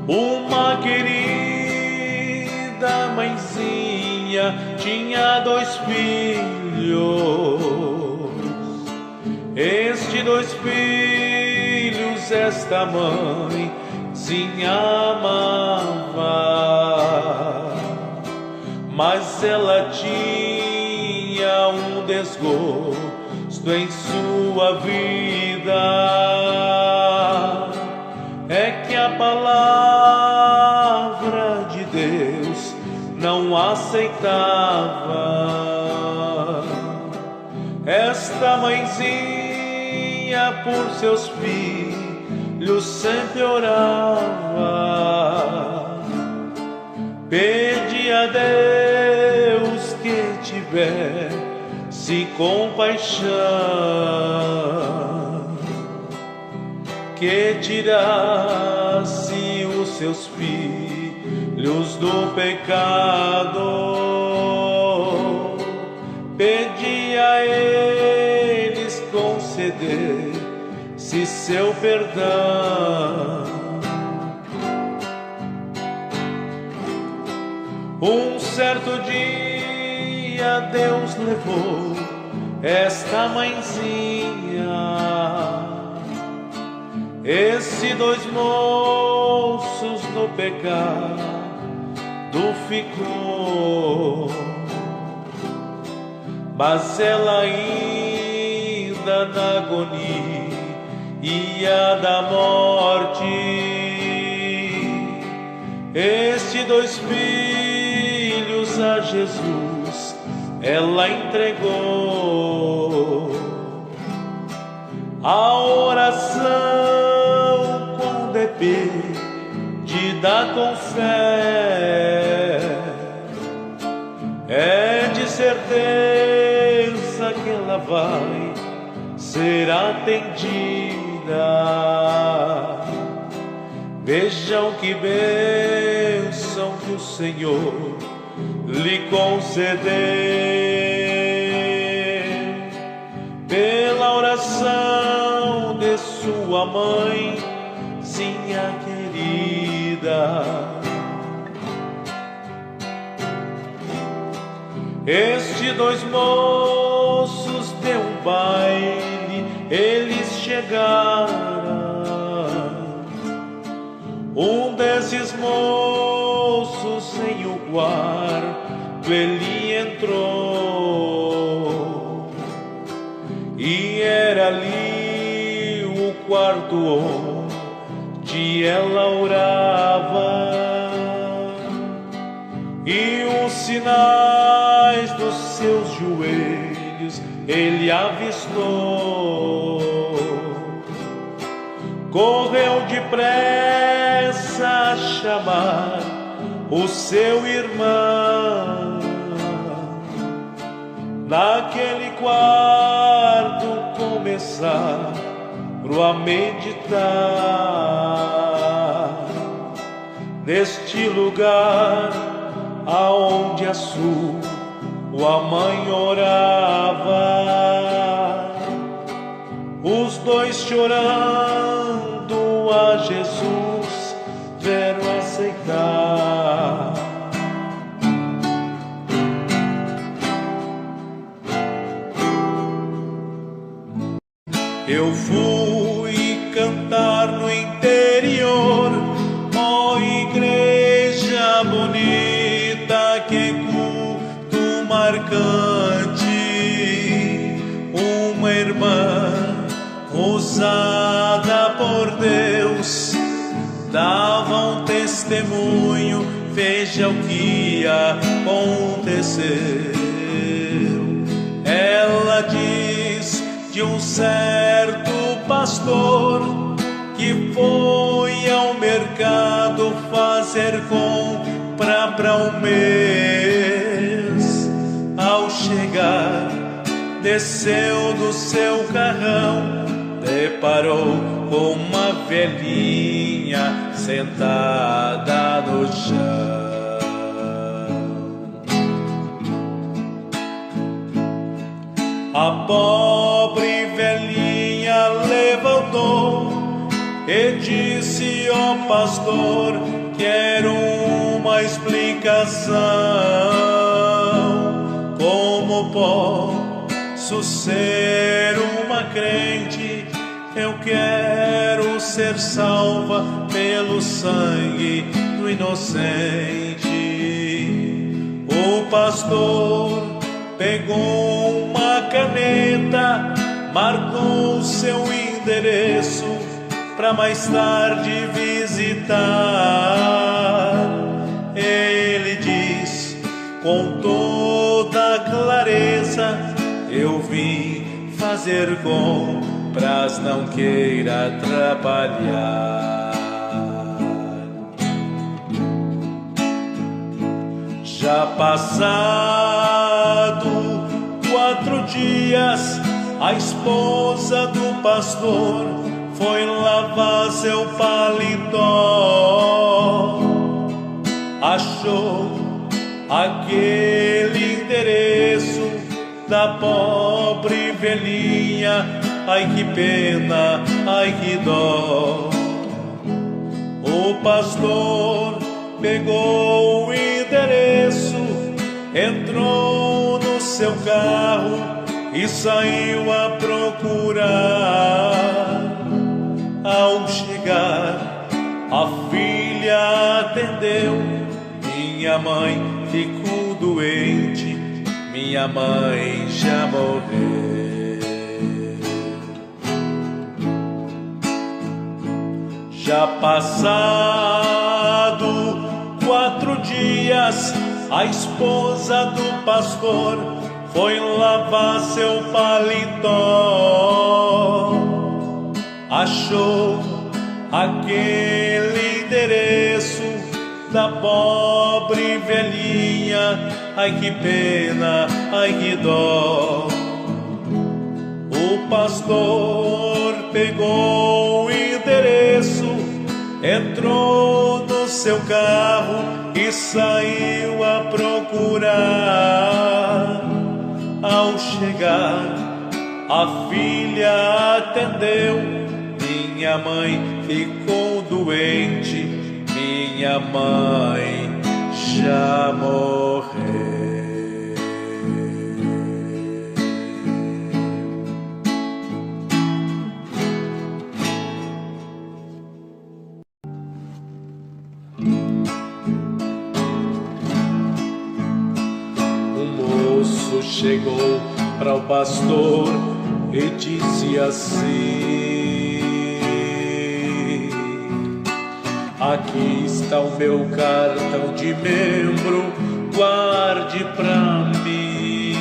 Uma querida mãezinha tinha 2 filhos. Estes 2 filhos esta mãezinha amava, mas ela tinha um desgosto em sua vida. É que a palavra de Deus não aceitava. Esta mãezinha por seus filhos sempre orava, pedia a Deus que tivesse compaixão, que tirasse os seus filhos do pecado. Pedia a eles conceder-se seu perdão. Um certo dia Deus levou esta mãezinha, esses 2 moços no pecado ficou, mas ela ainda na agonia da morte, estes 2 filhos a Jesus ela entregou. A oração dependida com fé é de certeza que ela vai ser atendida. Vejam que bênção que o Senhor lhe concedeu pela oração de sua mãezinha querida. Estes 2 moços de um baile eles chegaram. Um desses moços em o quarto ele entrou, e era ali o quarto onde ela orava, e os sinais dos seus joelhos ele avistou. Correu depressa a chamar o seu irmão. Naquele quarto começaram a meditar, neste lugar aonde a sua mãe orava. Os 2 chorando a Jesus vieram aceitar. Eu fui cantar no interior, ó igreja bonita, que culto marcante. Uma irmã usada por Deus dava um testemunho, veja o que aconteceu. Ela diz de um certo pastor que foi ao mercado fazer compra para um mês. Ao chegar, desceu do seu carrão, deparou com uma velhinha sentada no chão. A pobre velhinha levantou e disse: ó ó pastor, quero uma explicação. Como posso ser uma crente? Eu quero ser salva pelo sangue do inocente. O pastor pegou uma caneta, marcou seu endereço para mais tarde visitar. Ele diz com toda clareza: eu vim fazer compras, não queira atrapalhar. Já passado 4 dias, a esposa do pastor foi lavar seu paletó. Achou aquele endereço da pobre velhinha. Ai que pena, ai que dó. O pastor pegou o endereço, entrou no seu carro e saiu a procurar. Ao chegar, a filha atendeu. Minha mãe ficou doente, minha mãe já morreu. Já passado 4 dias, a esposa do pastor foi lavar seu paletó. Achou aquele endereço da pobre velhinha. Ai que pena, ai que dó. O pastor pegou o endereço, entrou no seu carro e saiu a procurar. Ao chegar, a filha atendeu. Minha mãe ficou doente, minha mãe já morreu. Chegou para o pastor e disse assim: aqui está o meu cartão de membro, guarde pra mim.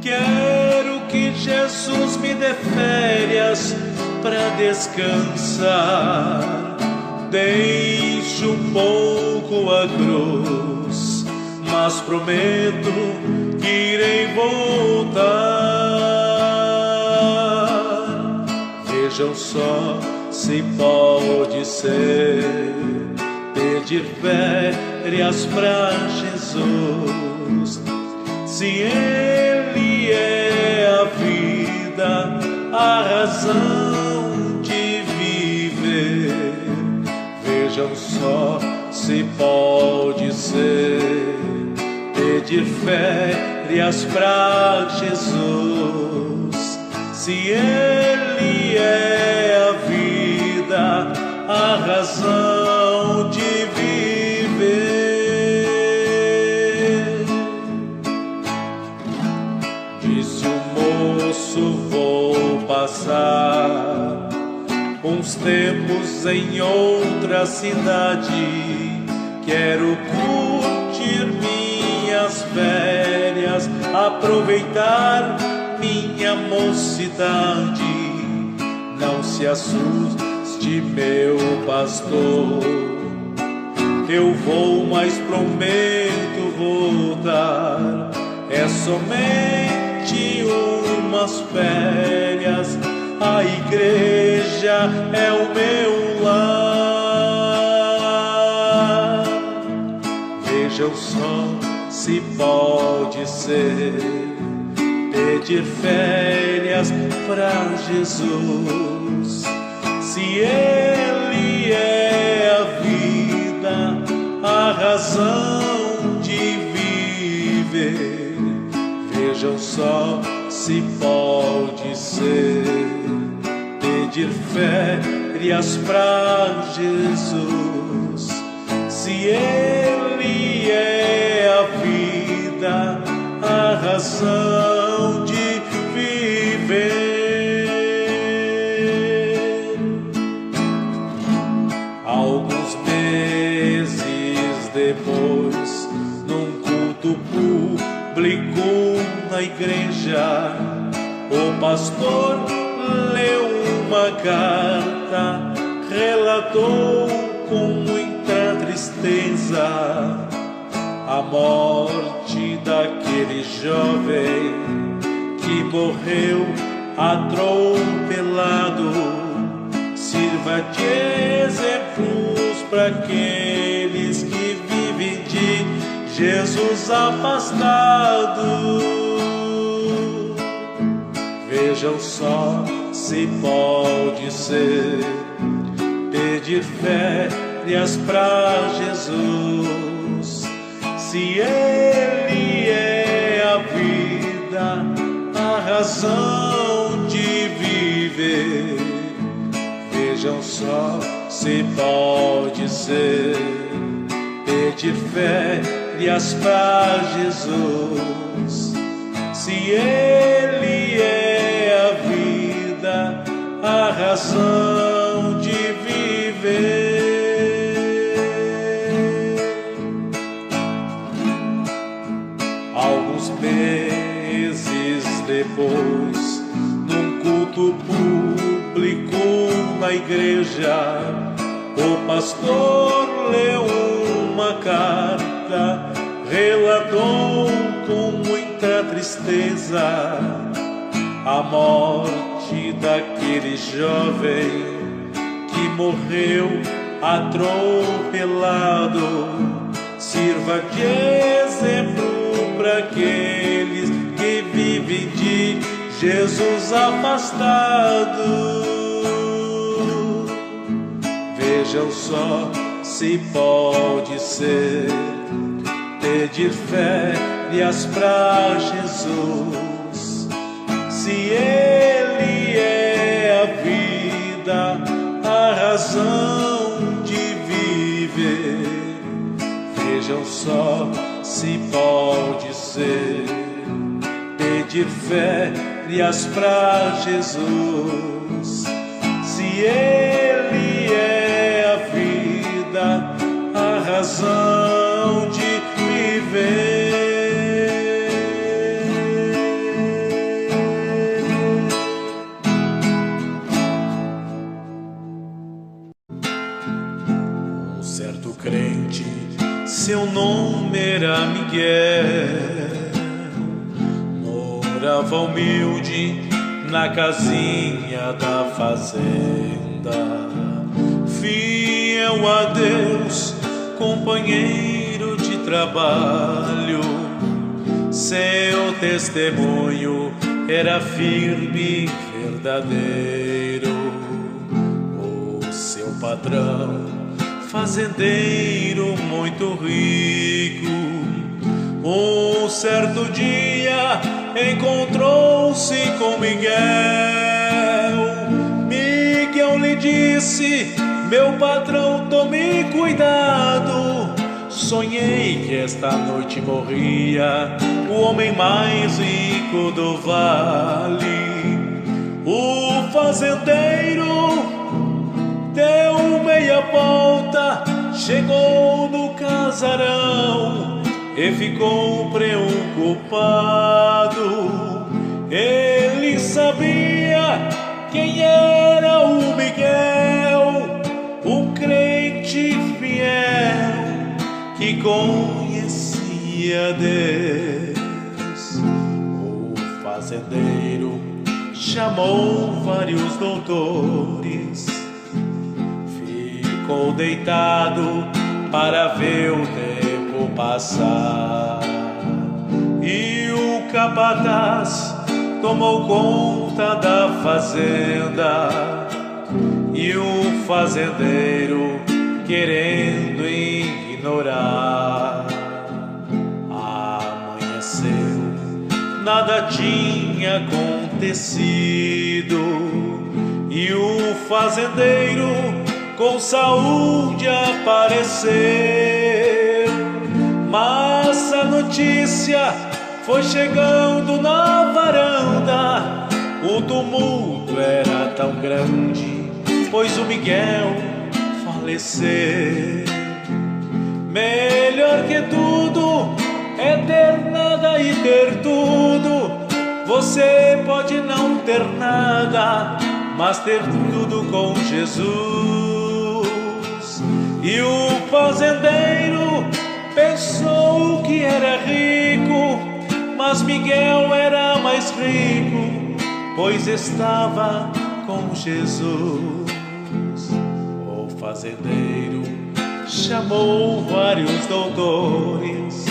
Quero que Jesus me dê férias pra descansar. Deixe um pouco a cruz, mas prometo que irei voltar. Vejam só se pode ser pedir férias pra Jesus. Se Ele é a vida, a razão de viver. Vejam só se pode ser pedir férias pra Jesus. Se Ele é a vida, a razão de viver. Disse o moço: vou passar uns tempos em outra cidade. Quero curtir minhas férias, aproveitar minha mocidade. Não se assuste, meu pastor, eu vou, mas prometo voltar. É somente umas férias, a igreja é o meu lar. Vejam só se pode ser pedir férias pra Jesus. Se Ele é a vida, a razão de viver, vejam só se pode ser. Pedir férias pra Jesus. Se Ele é a vida, a razão de viver. Alguns meses depois, num culto público na igreja, o pastor leu uma carta, relatou com muita tristeza a morte daquele jovem que morreu atropelado. Sirva de exemplos para aqueles que vivem de Jesus afastado. Vejam só se pode ser. Pedir férias pra Jesus. Se Ele é a vida, a razão de viver, vejam só se pode ser. Pedir férias pra Jesus. Se Ele é a vida, a razão de viver. Alguns meses depois, num culto público na igreja, o pastor leu uma carta, relatou com muita tristeza a morte daquele jovem que morreu atropelado. Sirva de exemplo para aqueles que vivem de Jesus afastado. Vejam só se pode ser. Pedir férias pra Jesus. Se Ele é a vida, a razão de viver, vejam só se pode ser. Pedir férias pra Jesus. Se Ele é a vida, a razão de viver. Um certo crente, seu nome era Miguel, morava humilde na casinha da fazenda, fiel a Deus, companheiro de trabalho. Seu testemunho era firme e verdadeiro. O seu patrão, fazendeiro muito rico, um certo dia encontrou-se com Miguel. Miguel lhe disse: meu patrão, tome cuidado. Sonhei que esta noite morria o homem mais rico do vale. O fazendeiro deu meia volta, chegou no casarão e ficou preocupado. Ele sabia quem era o Miguel, um crente fiel que conhecia Deus. O fazendeiro chamou vários doutores, ficou deitado para ver o tempo passar, e o capataz tomou conta da fazenda, e o fazendeiro querendo ignorar. Amanheceu, nada tinha acontecido, e o fazendeiro com saúde apareceu. Mas a notícia foi chegando na varanda, o tumulto era tão grande, pois o Miguel faleceu. Melhor que tudo é ter nada e ter tudo. Você pode não ter nada, mas ter tudo com Jesus. E o fazendeiro pensou que era rico, mas Miguel era mais rico, pois estava com Jesus. O fazendeiro chamou vários doutores,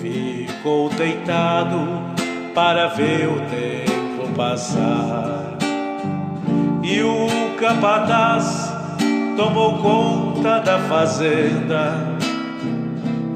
ficou deitado para ver o tempo passar. E o capataz tomou conta da fazenda,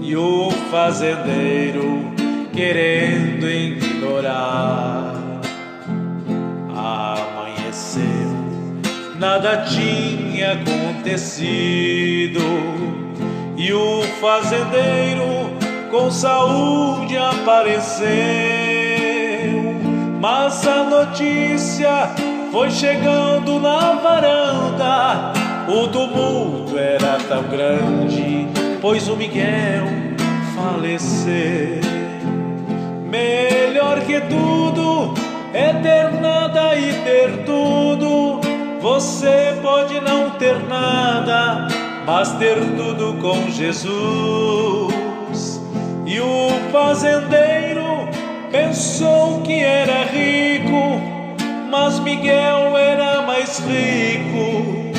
e o fazendeiro querendo ignorar. Amanheceu, nada tinha acontecido, e o fazendeiro com saúde apareceu. Mas a notícia foi chegando na varanda, o tumulto era tão grande, pois o Miguel faleceu. Melhor que tudo é ter nada e ter tudo. Você pode não ter nada, mas ter tudo com Jesus. E o fazendeiro pensou que era rico, mas Miguel era mais rico,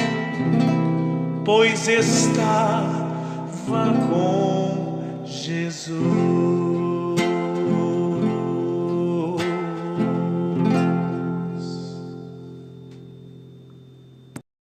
pois estava com Jesus.